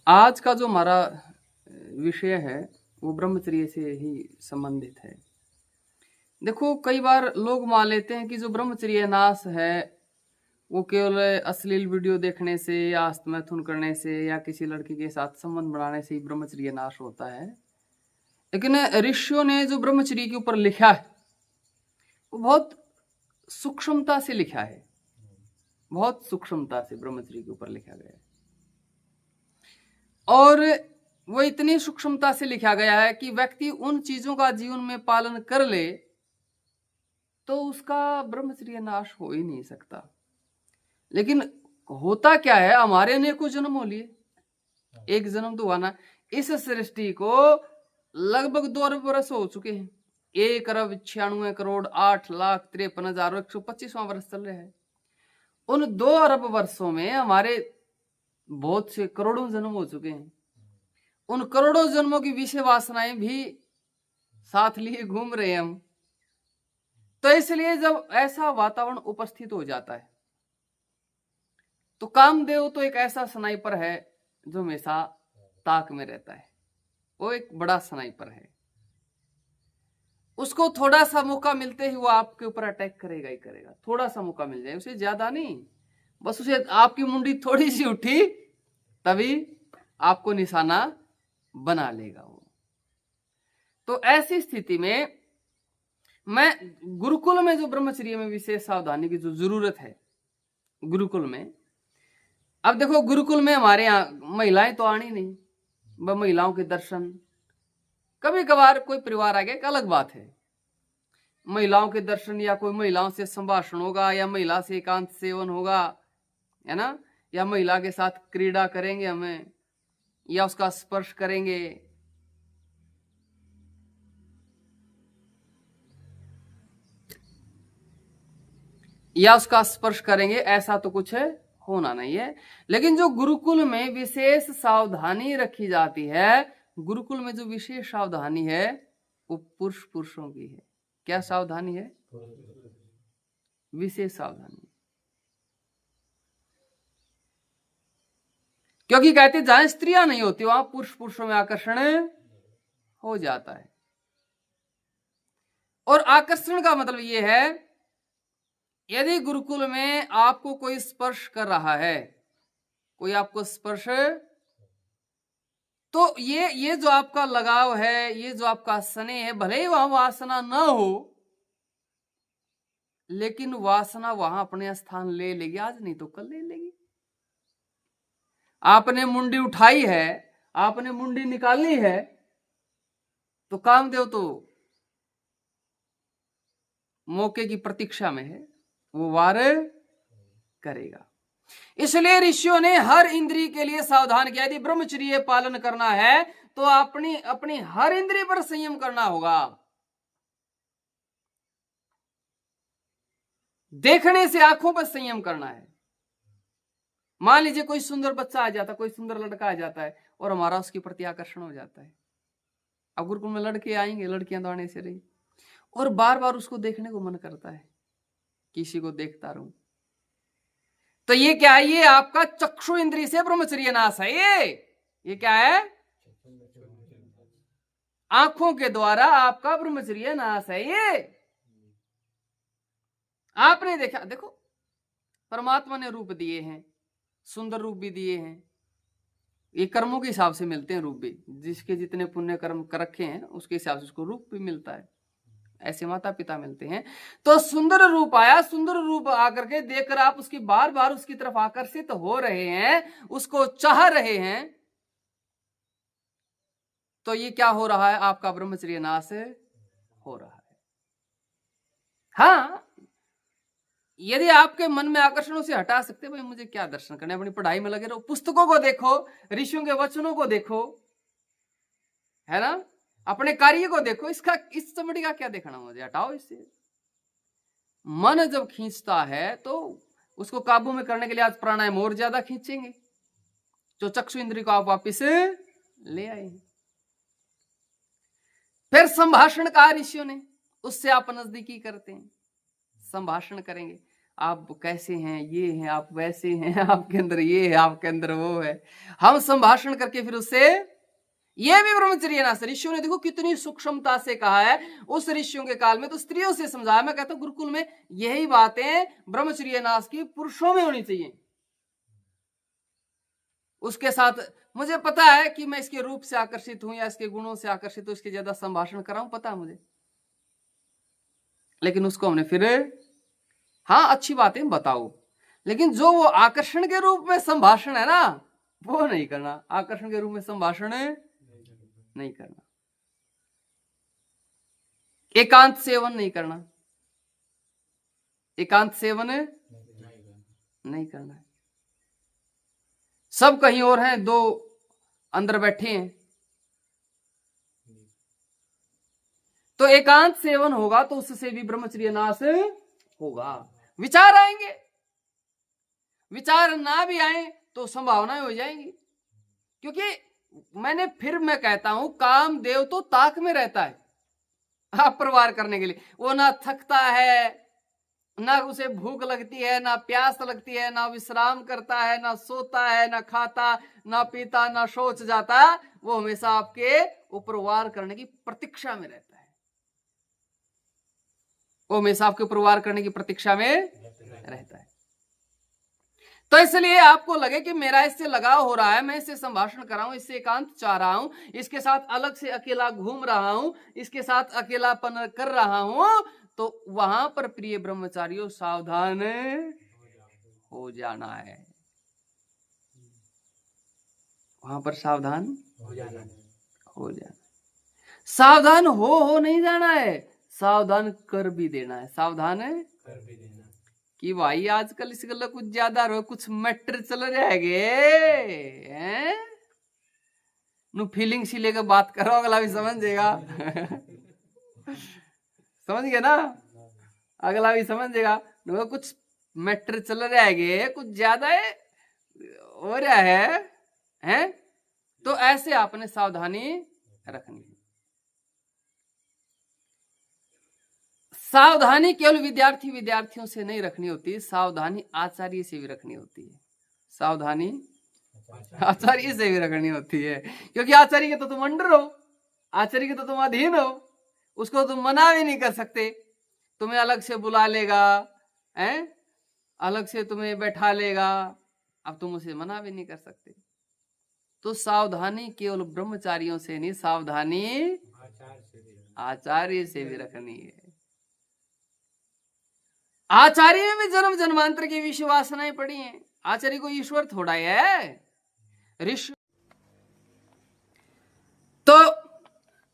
आज का जो हमारा विषय है वो ब्रह्मचर्य से ही संबंधित है। देखो, कई बार लोग मान लेते हैं कि जो ब्रह्मचर्य नाश है वो केवल अश्लील वीडियो देखने से या हस्तमैथुन करने से या किसी लड़की के साथ संबंध बनाने से ही ब्रह्मचर्य नाश होता है। लेकिन ऋषियों ने जो ब्रह्मचर्य के ऊपर लिखा है वो बहुत सूक्ष्मता से लिखा है, बहुत सूक्ष्मता से ब्रह्मचर्य के ऊपर लिखा गया है। और वो इतनी सूक्ष्मता से लिखा गया है कि व्यक्ति उन चीजों का जीवन में पालन कर ले तो उसका ब्रह्मचर्य नाश हो ही नहीं सकता। लेकिन होता क्या है, हमारे अनेकों जन्म हो लिए, एक जन्म तो हुआ ना। इस सृष्टि को लगभग 2 अरब वर्ष हो चुके हैं। 1,96,08,53,125वां वर्ष चल रहा है। उन 2 अरब वर्षों में हमारे बहुत से करोड़ों जन्म हो चुके हैं। उन करोड़ों जन्मों की विषय वासनाएं भी साथ लिए घूम रहे हैं हम। तो इसलिए जब ऐसा वातावरण उपस्थित हो जाता है तो कामदेव तो एक ऐसा स्नाइपर है जो हमेशा ताक में रहता है। वो एक बड़ा स्नाइपर है, उसको थोड़ा सा मौका मिलते ही वो आपके ऊपर अटैक करेगा ही करेगा। थोड़ा सा मौका मिल जाए, उसे ज्यादा नहीं, बस उसे आपकी मुंडी थोड़ी सी उठी तभी आपको निशाना बना लेगा वो। तो ऐसी स्थिति में मैं गुरुकुल में जो ब्रह्मचर्य में विशेष सावधानी की जो जरूरत है गुरुकुल में, अब देखो गुरुकुल में हमारे यहाँ महिलाएं तो आनी नहीं, वह महिलाओं के दर्शन कभी कभार कोई परिवार आ गया, एक अलग बात है। महिलाओं के दर्शन या कोई महिलाओं से संभाषण होगा या महिला से एकांत सेवन होगा, है ना, या महिला के साथ क्रीड़ा करेंगे हमें या उसका स्पर्श करेंगे, ऐसा तो कुछ होना नहीं है। लेकिन जो गुरुकुल में विशेष सावधानी रखी जाती है, गुरुकुल में जो विशेष सावधानी है वो पुरुषों की है। क्या सावधानी है? विशेष सावधानी। क्योंकि कहते जहां स्त्रियां नहीं होती वहां पुरुषों में आकर्षण हो जाता है। और आकर्षण का मतलब यह है, यदि गुरुकुल में आपको कोई स्पर्श कर रहा है, कोई आपको स्पर्श, तो ये जो आपका लगाव है, ये जो आपका स्नेह है, भले ही वहां वासना न हो लेकिन वासना वहां अपने स्थान ले लेगी, आज नहीं तो कल ले लेगी। आपने मुंडी उठाई है, आपने मुंडी निकाली है तो कामदेव तो मौके की प्रतीक्षा में है, वो वार करेगा। इसलिए ऋषियों ने हर इंद्रिय के लिए सावधान किया। यदि ब्रह्मचर्य पालन करना है तो अपनी हर इंद्रिय पर संयम करना होगा। देखने से आंखों पर संयम करना है। मान लीजिए कोई सुंदर बच्चा आ जाता, कोई सुंदर लड़का आ जाता है और हमारा उसके प्रति आकर्षण हो जाता है। अब गुरुकुल में लड़के आएंगे, लड़कियां तो आने से रही, और बार बार उसको देखने को मन करता है, किसी को देखता रहूं, तो ये क्या है? ये आपका चक्षु इंद्रिय से ब्रह्मचर्य नाश है। ये क्या है? आंखों के द्वारा आपका ब्रह्मचर्य नाश है। ये आपने देखा, देखो परमात्मा ने रूप दिए हैं, सुंदर रूप भी दिए हैं, ये कर्मों के हिसाब से मिलते हैं रूप भी। जिसके जितने पुण्य कर्म कर रखे हैं उसके हिसाब से उसको रूप भी मिलता है। ऐसे माता पिता मिलते हैं। तो सुंदर रूप आया, सुंदर रूप आकर के देखकर आप उसकी बार बार उसकी तरफ आकर्षित हो रहे हैं, उसको चाह रहे हैं, तो ये क्या हो रहा है? आपका ब्रह्मचर्य नाश हो रहा है। हाँ, यदि आपके मन में आकर्षणों से हटा सकते, भाई मुझे क्या दर्शन करने, अपनी पढ़ाई में लगे रहो, पुस्तकों को देखो, ऋषियों के वचनों को देखो, है ना, अपने कार्य को देखो, इसका इस चमड़ी का क्या देखना, मुझे हटाओ इससे। मन जब खींचता है तो उसको काबू में करने के लिए आज प्राणायाम और ज्यादा खींचेंगे, जो चक्षु इंद्रिय को आप वापिस ले आए। फिर संभाषण कहा ऋषियों ने, उससे आप नजदीकी करते हैं, संभाषण करेंगे। आप कैसे हैं, ये हैं, आप वैसे हैं, आपके अंदर ये है, आपके अंदर वो है। हम संभाषण करके फिर उससे, ये भी ब्रह्मचर्य नाश। ऋषियों ने देखो कितनी सूक्ष्मता से कहा है। उस ऋषियों के काल में तो स्त्रियों से समझाया। मैं कहता हूं गुरुकुल में यही बातें ब्रह्मचर्य नाश की पुरुषों में होनी चाहिए। उसके साथ मुझे पता है कि मैं इसके रूप से आकर्षित हूं या इसके गुणों से आकर्षित हूं, इसके ज्यादा संभाषण कराऊं, पता है मुझे, लेकिन उसको हमने फिर, हाँ अच्छी बातें बताओ, लेकिन जो वो आकर्षण के रूप में संभाषण है ना, वो नहीं करना। आकर्षण के रूप में संभाषण नहीं करना। एकांत सेवन नहीं करना, एकांत सेवन नहीं करना है। सब कहीं और हैं, दो अंदर बैठे हैं, तो एकांत सेवन होगा तो उससे भी ब्रह्मचर्य नाश होगा। विचार आएंगे, विचार ना भी आए तो संभावनाएं हो जाएंगी। क्योंकि मैं कहता हूं कामदेव तो ताक में रहता है आप परिवार करने के लिए। वो ना थकता है, ना उसे भूख लगती है, ना प्यास लगती है, ना विश्राम करता है, ना सोता है, ना खाता, ना पीता, ना सोच जाता। वो हमेशा आपके ऊपर वार करने की प्रतीक्षा में रहता है। वो हमेशा आपके ऊपर वार करने की प्रतीक्षा में रहता है। तो इसलिए आपको लगे कि मेरा इससे लगाव हो रहा है, मैं इससे संभाषण कर रहा हूं, इससे एकांत चाह रहा हूं, इसके साथ अलग से अकेला घूम रहा हूं, इसके साथ अकेलापन कर रहा हूं, तो वहां पर प्रिय ब्रह्मचारियों सावधान हो जाना है। वहां पर सावधान हो जाना। सावधान हो नहीं जाना है, सावधान कर भी देना है। सावधान है कर भी देना कि भाई आजकल इस गल कुछ ज्यादा रो, कुछ मैटर चल जाएंगे हैं, नु फीलिंग सी लेकर बात करो, अगला भी समझेगा समझ गए ना, अगला भी समझेगा। कुछ मैटर चल जाएंगे, कुछ ज्यादा है हो रहा है, तो ऐसे आपने सावधानी रखनी है। सावधानी केवल विद्यार्थियों से नहीं रखनी होती, सावधानी आचार्य से भी रखनी होती है। सावधानी आचार्य से भी रखनी होती है, क्योंकि आचार्य के तो तुम अंडर हो, आचार्य के तो तुम अधीन हो, उसको तुम मना भी नहीं कर सकते। तुम्हें अलग से बुला लेगा, अलग से तुम्हें बैठा लेगा, अब तुम उसे मना भी नहीं कर सकते। तो सावधानी केवल ब्रह्मचारियों से नहीं, सावधानी आचार्य से भी रखनी है। आचार्य में भी जन्म जन्मांतर की विषय वासनाएं पड़ी हैं। आचार्य को ईश्वर थोड़ा है, ऋषि। तो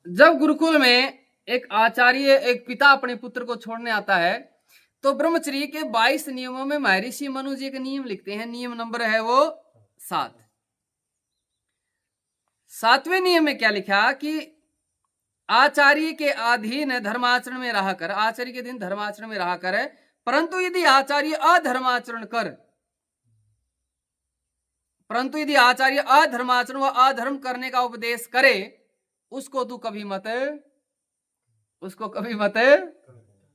जब गुरुकुल में एक आचार्य, एक पिता अपने पुत्र को छोड़ने आता है, तो ब्रह्मचर्य के 22 नियमों में महर्षि मनु जी एक नियम लिखते हैं। नियम नंबर है वो 7। 7वें नियम में क्या लिखा कि आचार्य के अधीन धर्माचरण में रहा कर, आचार्य के दिन धर्माचरण में रहा कर, परंतु यदि आचार्य अधर्माचरण कर, परंतु यदि आचार्य अधर्माचरण व अधर्म करने का उपदेश करे, उसको तू कभी मत,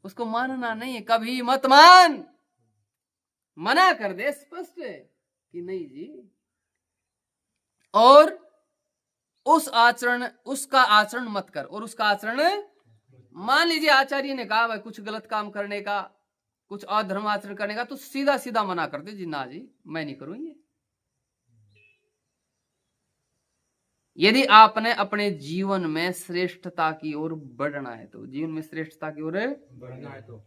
उसको मानना नहीं है, कभी मत मान। मना कर दे स्पष्ट कि नहीं जी। और उसका आचरण मत कर, और उसका आचरण, मान लीजिए आचार्य ने कहा भाई कुछ गलत काम करने का, कुछ अधर्म आचरण करने का, तो सीधा सीधा मना कर दे जी, ना जी मैं नहीं करूंगी। यदि आपने अपने जीवन में श्रेष्ठता की ओर बढ़ना है, तो जीवन में श्रेष्ठता की ओर बढ़ना है तो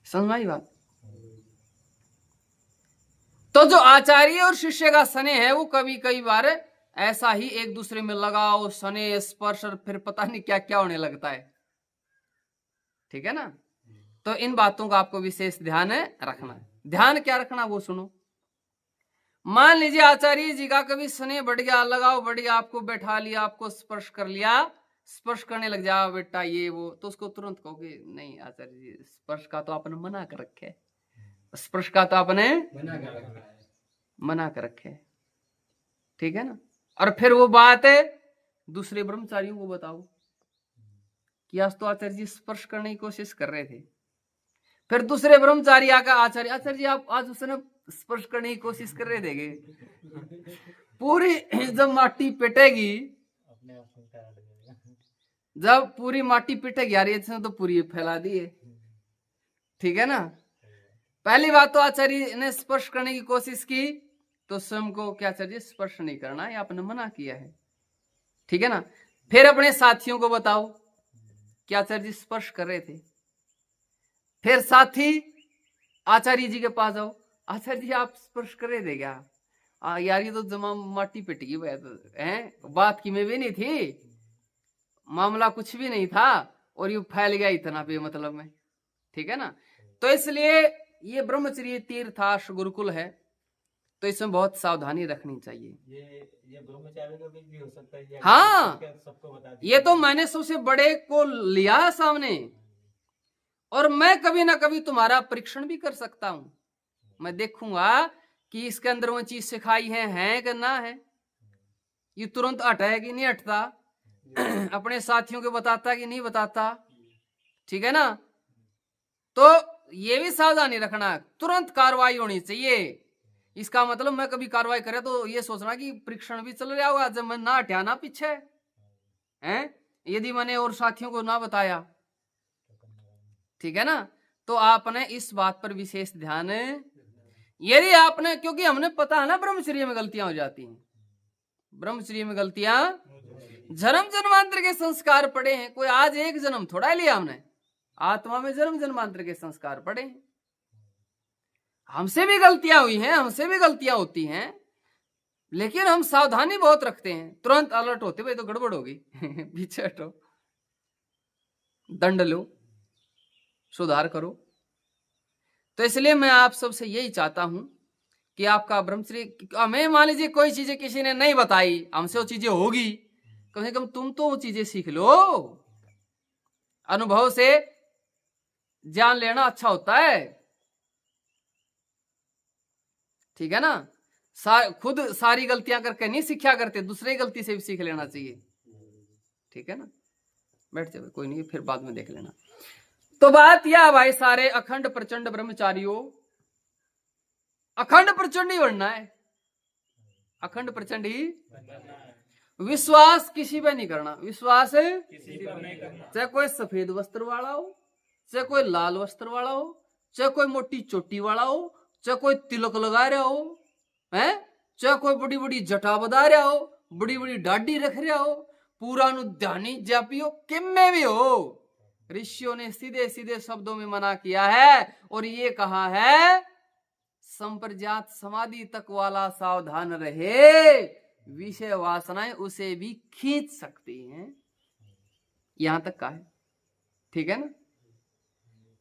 समझ आई बात। तो जो आचार्य और शिष्य का स्नेह है, वो कई बार ऐसा ही एक दूसरे में लगाओ, स्नेह, स्पर्श, और फिर पता नहीं क्या क्या होने लगता है। ठीक है ना। तो इन बातों का आपको विशेष ध्यान रखना है। ध्यान क्या रखना वो सुनो। मान लीजिए आचार्य जी का कभी स्नेह बढ़ गया, लगाओ बढ़ गया, आपको बैठा लिया, आपको स्पर्श कर लिया, स्पर्श करने लग जाओ बेटा ये वो, तो उसको तुरंत कहोगे नहीं आचार्य जी, स्पर्श का तो आपने मना कर रखे, स्पर्श का तो आपने मना कर रखे। ठीक है ना। और फिर वो बात है दूसरे ब्रह्मचारियों को बताओ, कि आज तो आचार्य जी स्पर्श करने की कोशिश कर रहे थे। फिर दूसरे ब्रह्मचारी आकर आचार्य जी आप आज उसने स्पर्श करने की कोशिश कर रहे थे। पूरी जब माटी पिटेगी, जब पूरी माटी पिटेगी यार, इसने तो पूरी फैला दी है, ठीक है ना। पहली बात तो आचार्य ने स्पर्श करने की कोशिश की तो स्वयं को क्या आचार्य स्पर्श नहीं करना है, आपने मना किया है, ठीक है ना। फिर अपने साथियों को बताओ कि आचार्य जी स्पर्श कर रहे थे। फिर साथी आचार्य जी के पास आओ, आचार्य जी आप स्पर्श कर रहे थे क्या? यार ये तो जमा माटी पिट गई बात की में भी नहीं थी, मामला कुछ भी नहीं था और ये फैल गया इतना बेमतलब में, ठीक है ना। तो इसलिए ये ब्रह्मचर्य तीर्थाश्र गुरुकुल है, तो इसमें बहुत सावधानी रखनी चाहिए। ये ब्रह्मचारी का भी हो सकता है। हाँ, ये तो मैंने सबसे बड़े को लिया है सामने, और मैं कभी ना कभी तुम्हारा परीक्षण भी कर सकता हूं। मैं देखूंगा कि इसके अंदर वो चीज सिखाई है कि ना है, ये तुरंत हटा है कि नहीं हटता, अपने साथियों को बताता कि नहीं बताता, ठीक है ना। तो ये भी सावधानी रखना, तुरंत कार्रवाई होनी चाहिए। इसका मतलब मैं कभी कार्रवाई करे तो ये सोचना कि परीक्षण भी चल रहा होगा, जब मैं ना हटा ना पीछे हैं, यदि मैंने और साथियों को ना बताया, ठीक है ना। तो आपने इस बात पर विशेष ध्यान, यदि आपने, क्योंकि हमने पता है ना ब्रह्मचर्य में गलतियां हो जाती हैं, ब्रह्मचर्य में गलतियां जन्म जन्मांतर के संस्कार पड़े हैं, कोई आज एक जन्म थोड़ा लिया हमने, आत्मा में जन्म जन्मांतर के संस्कार पड़े हैं। हमसे भी गलतियां हुई हैं, हमसे भी गलतियां होती हैं, लेकिन हम सावधानी बहुत रखते हैं, तुरंत अलर्ट होते भाई तो गड़बड़ होगी पीछे हटो, दंड लो, सुधार करो। तो इसलिए मैं आप सबसे यही चाहता हूं कि आपका ब्रह्मचर्य, हमें मान लीजिए कोई चीजें किसी ने नहीं बताई, हमसे वो चीजें होगी, कम से कम तुम तो वो चीजें सीख लो। अनुभव से ज्ञान लेना अच्छा होता है, ठीक है ना। खुद सारी गलतियां करके नहीं सीखा करते, दूसरे गलती से भी सीख लेना चाहिए, ठीक है ना। बैठ जाओ, कोई नहीं, फिर बाद में देख लेना। तो बात यह भाई, सारे अखंड प्रचंड ब्रह्मचारियों, अखंड प्रचंड ही बनना है, अखंड प्रचंड ही, विश्वास किसी पे नहीं करना, विश्वास चाहे कोई सफेद वस्त्र वाला हो, चाहे कोई लाल वस्त्र वाला हो, चाहे कोई मोटी चोटी वाला हो, चाहे कोई तिलक लगा रहा हो, हैं, चाहे कोई बड़ी बड़ी जटा बधा रहा हो, बड़ी बड़ी दाढ़ी रख रहा हो, पूरा ध्यानी जापी हो, किम में भी हो, ऋषियों ने सीधे सीधे शब्दों में मना किया है और ये कहा है, संप्रजात समाधि तक वाला सावधान रहे, विषय वासनाएं उसे भी खींच सकती हैं, यहां तक का है, ठीक है ना।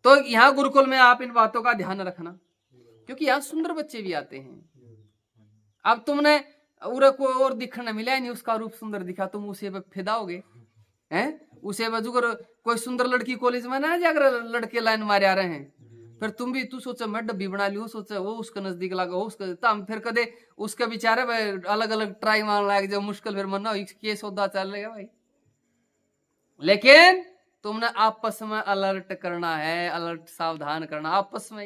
तो यहां गुरुकुल में आप इन बातों का ध्यान रखना, क्योंकि यहां सुंदर बच्चे भी आते हैं। अब तुमने उरे को और दिखना मिला नहीं, उसका रूप सुंदर दिखा, तुम उसे पे फिदाओगे हैं, उसे बजुगर कोई सुंदर लड़की कॉलेज में ना जाकर लड़के लाइन मारे आ रहे हैं, फिर तुम भी, तू सोचा मैं डब्बी बना ली, सोचा वो उसके नजदीक लगा, वो उसका तम, फिर कदे उसके बेचारे अलग अलग ट्राई मारने लगे, जो मुश्किल फिर मरना ये सौदा चल रहेगा भाई। लेकिन तुमने आपस में अलर्ट करना है, अलर्ट सावधान करना, आपस में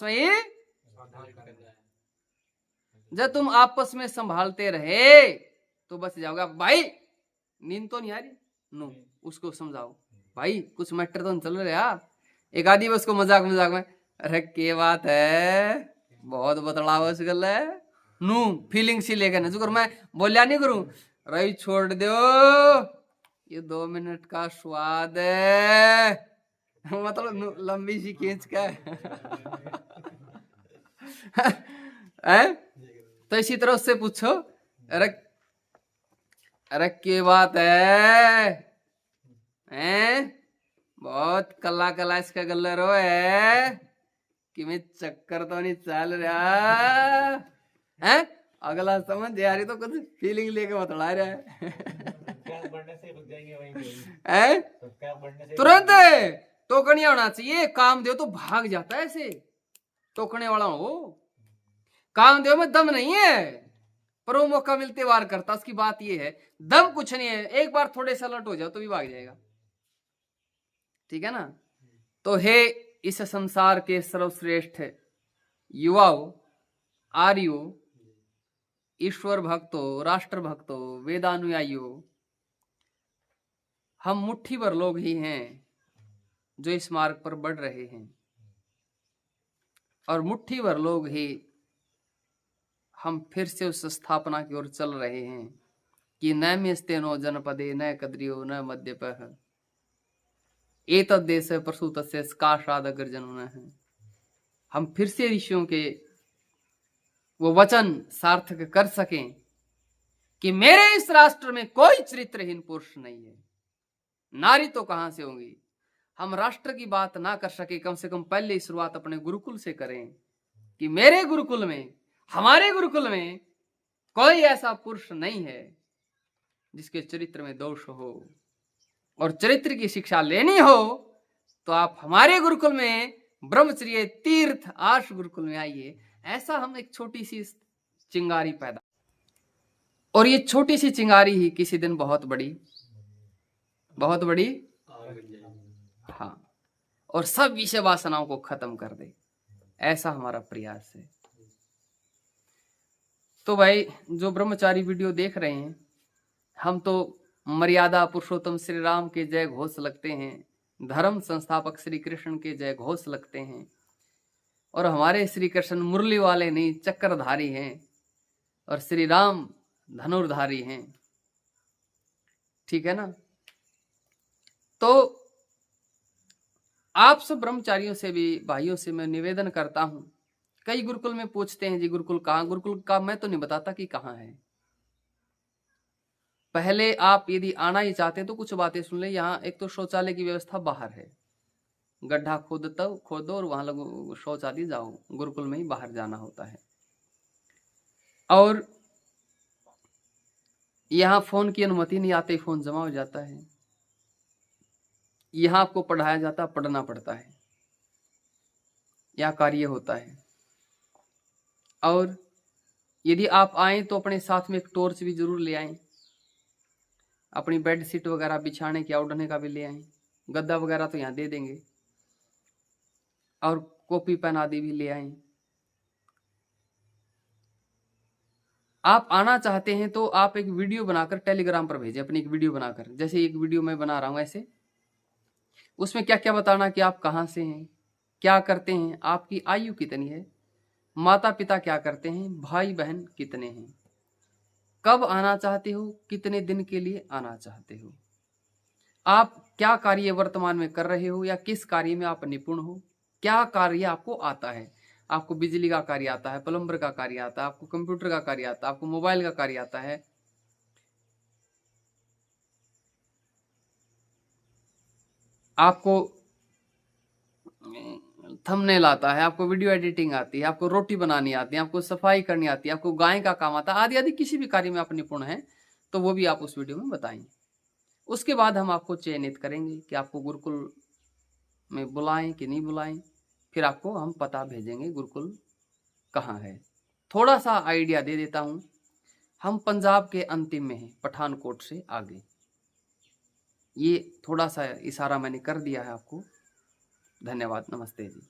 ही जब तुम आपस में संभालते रहे तो बच जाओगे। भाई नींद तो नहीं आ रही, नो, उसको समझाओ भाई कुछ मैटर तो नहीं चल रहा, एक आदि उसको मजाक मजाक में, अरे के बात है, बहुत बतलाव इस गल है, नू फीलिंग सी लेकर ना, जो मैं बोलिया नहीं करूं, रही छोड़ दो, ये 2 मिनट का स्वाद है, मतलब लंबी सी खींच का है। तो इसी तरह उससे पूछो, अरे के बात है, बहुत कला कला इसका गल्लरो है कि मैं चक्कर तो नहीं चल रहा है, अगला समझ यारी तो कुछ फीलिंग लेके बतला रहा है, तुरंत टोकनिया होना चाहिए। कामदेव तो भाग जाता है ऐसे, टोकने वाला हो, कामदेव में दम नहीं है, पर वो मौका मिलते वार करता, उसकी बात ये है, दम कुछ नहीं है, एक बार थोड़े से अलर्ट हो जाओ तो भी भाग जाएगा, ठीक है ना। तो हे इस संसार के सर्वश्रेष्ठ युवाओं, आर्यो, ईश्वर भक्तों, राष्ट्र भक्तों, वेदानुयायियों, हम मुट्ठी भर लोग ही हैं जो इस मार्ग पर बढ़ रहे हैं, और मुट्ठी भर लोग ही हम फिर से उस स्थापना की ओर चल रहे हैं कि न मेस्ते नो जनपदे न कद्रियो न मध्यपः एतद् देश प्रसूतस्य काशाद गर्जन है। हम फिर से ऋषियों के वो वचन सार्थक कर सकें कि मेरे इस राष्ट्र में कोई चरित्रहीन पुरुष नहीं है, नारी तो कहां से होंगी। हम राष्ट्र की बात ना कर सके, कम से कम पहले शुरुआत अपने गुरुकुल से करें कि मेरे गुरुकुल में, हमारे गुरुकुल में कोई ऐसा पुरुष नहीं है जिसके चरित्र में दोष हो, और चरित्र की शिक्षा लेनी हो तो आप हमारे गुरुकुल में ब्रह्मचर्य तीर्थ आर्ष गुरुकुल में आइए। ऐसा हम एक छोटी सी चिंगारी पैदा, और ये छोटी सी चिंगारी ही किसी दिन बहुत बड़ी हाँ, और सब विषय वासनाओं को खत्म कर दे, ऐसा हमारा प्रयास है। तो भाई जो ब्रह्मचारी वीडियो देख रहे हैं, हम तो मर्यादा पुरुषोत्तम श्री राम के जय घोष लगते हैं, धर्म संस्थापक श्री कृष्ण के जय घोष लगते हैं, और हमारे श्री कृष्ण मुरली वाले नहीं चक्रधारी हैं, और श्री राम धनुर्धारी हैं, ठीक है ना। तो आप सब ब्रह्मचारियों से भी, भाइयों से मैं निवेदन करता हूं, कई गुरुकुल में पूछते हैं जी गुरुकुल कहाँ, गुरुकुल का मैं तो नहीं बताता कि कहाँ है। पहले आप यदि आना ही चाहते हैं तो कुछ बातें सुन ले। यहाँ एक तो शौचालय की व्यवस्था बाहर है, गड्ढा खोदो और वहां लोग शौचालय जाओ, गुरुकुल में ही बाहर जाना होता है। और यहाँ फोन की अनुमति नहीं आती, फोन जमा हो जाता है। यहाँ आपको पढ़ाया जाता, पढ़ना पड़ता है, यहाँ कार्य होता है। और यदि आप आए तो अपने साथ में एक टॉर्च भी जरूर ले आए, अपनी बेड शीट वगैरह बिछाने की, ओढ़ने का भी ले आए, गद्दा वगैरह तो यहाँ दे देंगे, और कॉपी पेन आदि भी ले आए। आप आना चाहते हैं तो आप एक वीडियो बनाकर टेलीग्राम पर भेजें, अपनी एक वीडियो बनाकर, जैसे एक वीडियो मैं बना रहा हूं ऐसे। उसमें क्या क्या बताना कि आप कहाँ से हैं, क्या करते हैं, आपकी आयु कितनी है, माता पिता क्या करते हैं, भाई बहन कितने हैं, कब आना चाहते हो, कितने दिन के लिए आना चाहते हो, आप क्या कार्य वर्तमान में कर रहे हो या किस कार्य में आप निपुण हो, क्या कार्य आपको आता है। आपको बिजली का कार्य आता है, प्लम्बर का कार्य आता है, आपको कंप्यूटर का कार्य आता है, आपको मोबाइल का कार्य आता है, आपको थंबनेल आता है, आपको वीडियो एडिटिंग आती है, आपको रोटी बनानी आती है, आपको सफाई करनी आती है, आपको गाय का काम आता है, आदि आदि किसी भी कार्य में आप निपुण हैं तो वो भी आप उस वीडियो में बताएंगे। उसके बाद हम आपको चयनित करेंगे कि आपको गुरुकुल में बुलाएं कि नहीं बुलाएं, फिर आपको हम पता भेजेंगे गुरुकुल कहाँ है। थोड़ा सा आइडिया दे देता हूँ, हम पंजाब के अंतिम में हैं, पठानकोट से आगे। ये थोड़ा सा इशारा मैंने कर दिया है आपको। धन्यवाद, नमस्ते जी।